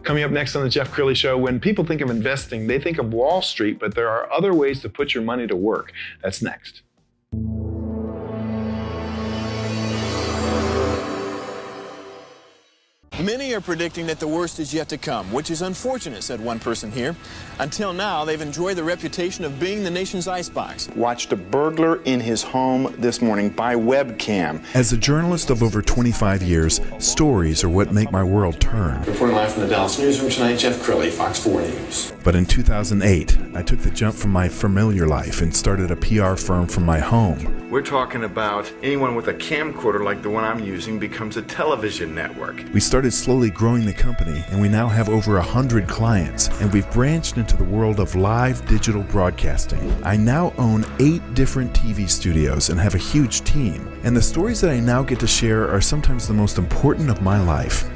Coming up next on the Jeff Crilley Show, when people think of investing, they think of Wall Street, but there are other ways to put your money to work. That's next. Many are predicting that the worst is yet to come, which is unfortunate, said one person here. Until now, they've enjoyed the reputation of being the nation's icebox. Watched a burglar in his home this morning by webcam. As a journalist of over 25 years, stories are what make my world turn. Reporting live from the Dallas newsroom tonight, Jeff Crilley, Fox 4 News. But in 2008, I took the jump from my familiar life and started a PR firm from my home. We're talking about anyone with a camcorder like the one I'm using becomes a television network. We started slowly growing the company, and we now have over 100 clients, and we've branched into the world of live digital broadcasting. I now own 8 different TV studios and have a huge team, and the stories that I now get to share are sometimes the most important of my life.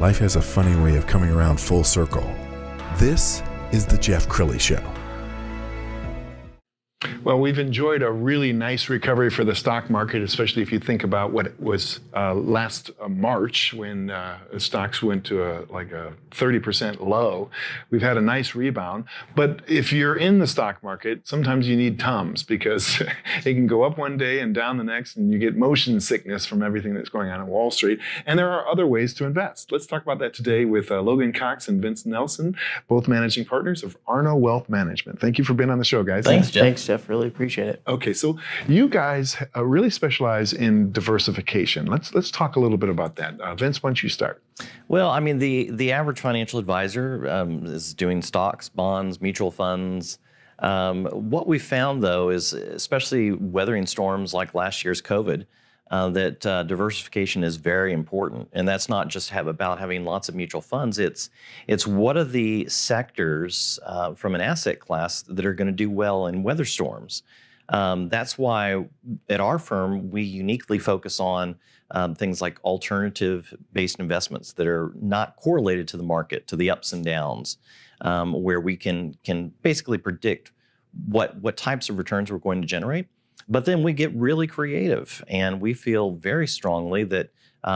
Life has a funny way of coming around full circle. This is the Jeff Crilley Show. Well, we've enjoyed a really nice recovery for the stock market, especially if you think about what it was last March when stocks went to a 30% low. We've had a nice rebound. But if you're in the stock market, sometimes you need Tums because it can go up one day and down the next, and you get motion sickness from everything that's going on in Wall Street. And there are other ways to invest. Let's talk about that today with Logan Cox and Vince Nelson, both managing partners of Arno Wealth Management. Thank you for being on the show, guys. Thanks, Jeff. Thanks, Jeff. Really appreciate it. Okay, so you guys really specialize in diversification. Let's talk a little bit about that. Vince, why don't you start? Well, I mean, the average financial advisor is doing stocks, bonds, mutual funds. What we found, though, is especially weathering storms like last year's COVID, that diversification is very important. And that's not just about having lots of mutual funds. It's what are the sectors from an asset class that are going to do well in weather storms. That's why at our firm, we uniquely focus on things like alternative-based investments that are not correlated to the market, to the ups and downs, where we can basically predict what types of returns we're going to generate. But then we get really creative, and we feel very strongly that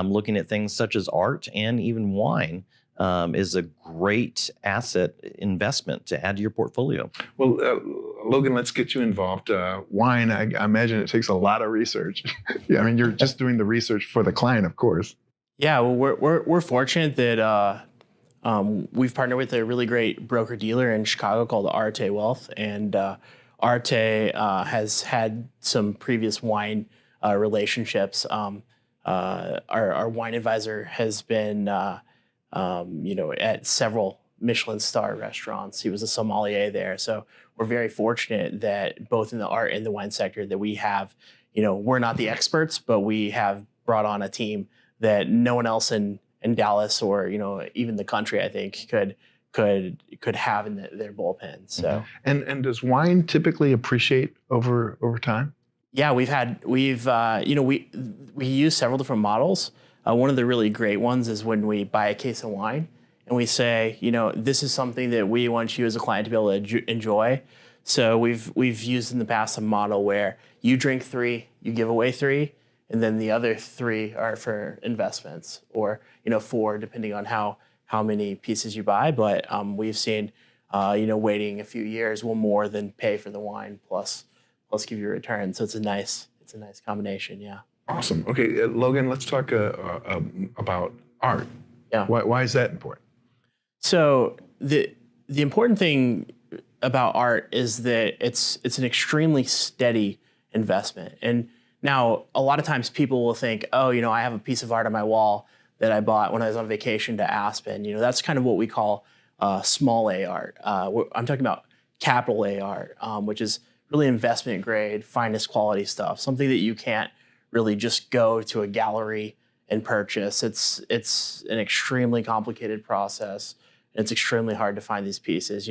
looking at things such as art and even wine is a great asset investment to add to your portfolio. Well, Logan, let's get you involved. Wine, I imagine it takes a lot of research. Yeah, I mean, you're just doing the research for the client, of course. Yeah, well, we're fortunate that we've partnered with a really great broker-dealer in Chicago called Arte Wealth, and Arte has had some previous wine relationships. Our wine advisor has been, at several Michelin star restaurants. He was a sommelier there. So we're very fortunate that both in the art and the wine sector that we have, we're not the experts, but we have brought on a team that no one else in Dallas or, even the country, I think, could have in their bullpen. So and does wine typically appreciate over time? Yeah, we use several different models. One of the really great ones is when we buy a case of wine and we say, this is something that we want you as a client to be able to enjoy. So we've used in the past a model where you drink 3, you give away 3, and then the other 3 are for investments, or 4 depending on how many pieces you buy. But we've seen, waiting a few years will more than pay for the wine plus give you a return. So it's a nice combination. Yeah. Awesome. Okay, Logan, let's talk about art. Yeah. Why is that important? So the important thing about art is that it's an extremely steady investment. And now a lot of times people will think, I have a piece of art on my wall that I bought when I was on vacation to Aspen. That's kind of what we call small A art. I'm talking about capital A art, which is really investment grade, finest quality stuff, something that you can't really just go to a gallery and purchase. It's an extremely complicated process, and it's extremely hard to find these pieces.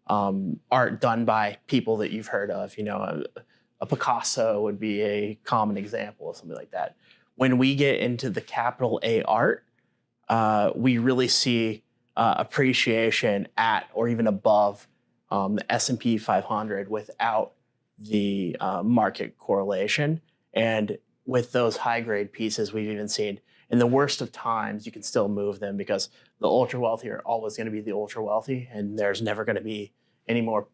Art done by people that you've heard of. A Picasso would be a common example of something like that. When we get into the capital A art, we really see appreciation at or even above the S&P 500 without the market correlation. And with those high-grade pieces, we've even seen in the worst of times, you can still move them because the ultra wealthy are always going to be the ultra wealthy, and there's never going to be any more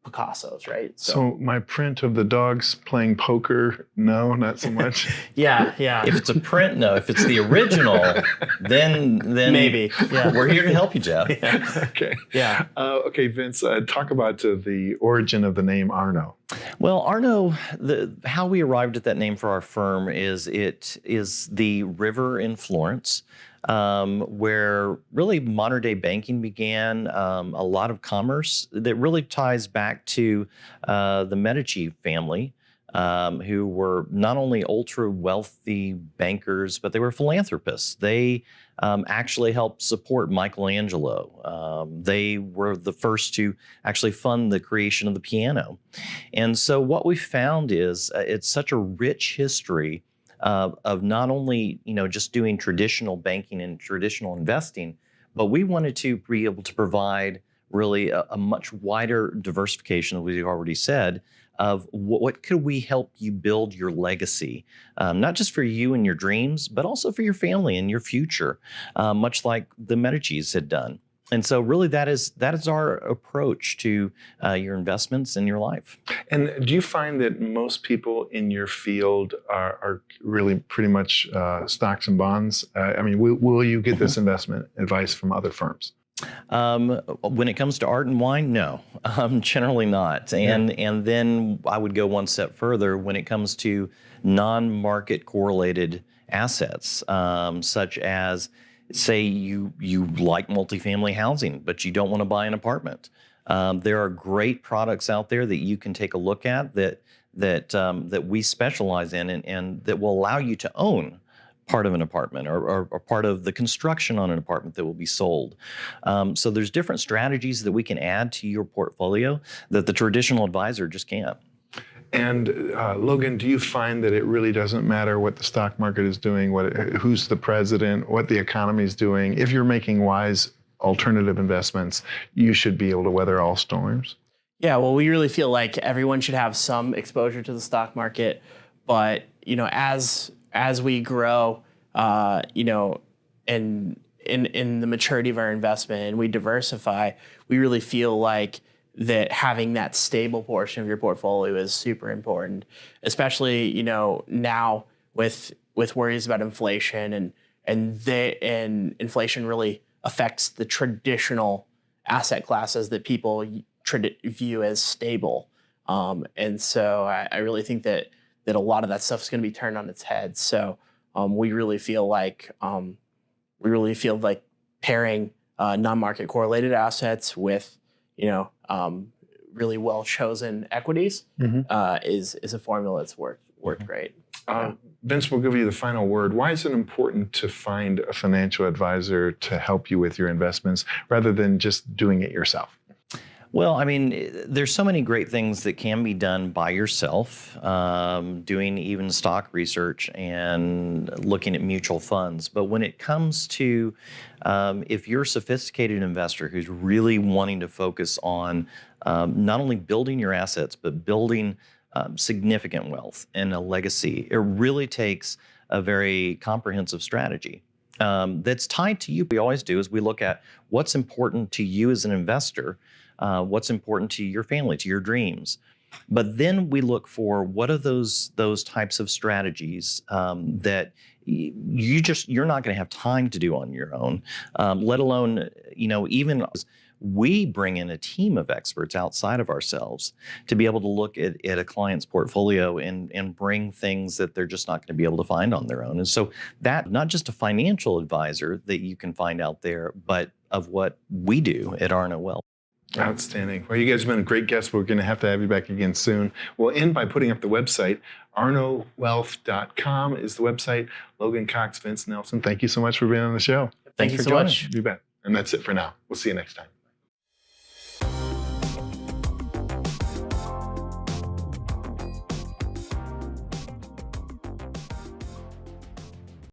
Picassos, right? So my print of the dogs playing poker, no, not so much. yeah. If it's a print, no. If it's the original, then Maybe. Yeah. we're here to help you, Jeff. Okay. Yeah. Okay, Vince, talk about the origin of the name Arno. Well, Arno, how we arrived at that name for our firm is it is the river in Florence, where really modern day banking began, a lot of commerce that really ties back to the Medici family, who were not only ultra wealthy bankers, but they were philanthropists. They actually helped support Michelangelo. They were the first to actually fund the creation of the piano. And so what we found is it's such a rich history of not only, just doing traditional banking and traditional investing, but we wanted to be able to provide really a much wider diversification, as we already said, of what could we help you build your legacy, not just for you and your dreams, but also for your family and your future, much like the Medicis had done. And so really that is our approach to your investments in your life. And do you find that most people in your field are really pretty much stocks and bonds? Will you get this investment advice from other firms? When it comes to art and wine, no, generally not. And then I would go one step further when it comes to non-market correlated assets, such as, say you like multifamily housing, but you don't want to buy an apartment. There are great products out there that you can take a look at that we specialize in and that will allow you to own part of an apartment or part of the construction on an apartment that will be sold. So there's different strategies that we can add to your portfolio that the traditional advisor just can't. And Logan, do you find that it really doesn't matter what the stock market is doing, who's the president, what the economy is doing? If you're making wise alternative investments, you should be able to weather all storms? Yeah, well, we really feel like everyone should have some exposure to the stock market, but as we grow, in the maturity of our investment and we diversify, we really feel like that having that stable portion of your portfolio is super important, especially now with worries about inflation and inflation really affects the traditional asset classes that people view as stable, and so I really think that a lot of that stuff is going to be turned on its head. So we really feel like pairing non-market correlated assets with really well chosen equities is a formula that's worked great. Vince, we'll give you the final word. Why is it important to find a financial advisor to help you with your investments rather than just doing it yourself? Well, I mean, there's so many great things that can be done by yourself, doing even stock research and looking at mutual funds. But when it comes to if you're a sophisticated investor who's really wanting to focus on not only building your assets, but building significant wealth and a legacy, it really takes a very comprehensive strategy that's tied to you. What we always do is we look at what's important to you as an investor, what's important to your family, to your dreams. But then we look for what are those types of strategies that you're not going to have time to do on your own, let alone, even we bring in a team of experts outside of ourselves to be able to look at a client's portfolio and bring things that they're just not going to be able to find on their own. And so that, not just a financial advisor that you can find out there, but of what we do at Arno Wealth. Outstanding. Well, you guys have been a great guest. We're going to have you back again soon. We'll end by putting up the website. ArnoWealth.com is the website. Logan Cox, Vince Nelson, thank you so much for being on the show. Thank you so much. You bet. And that's it for now. We'll see you next time.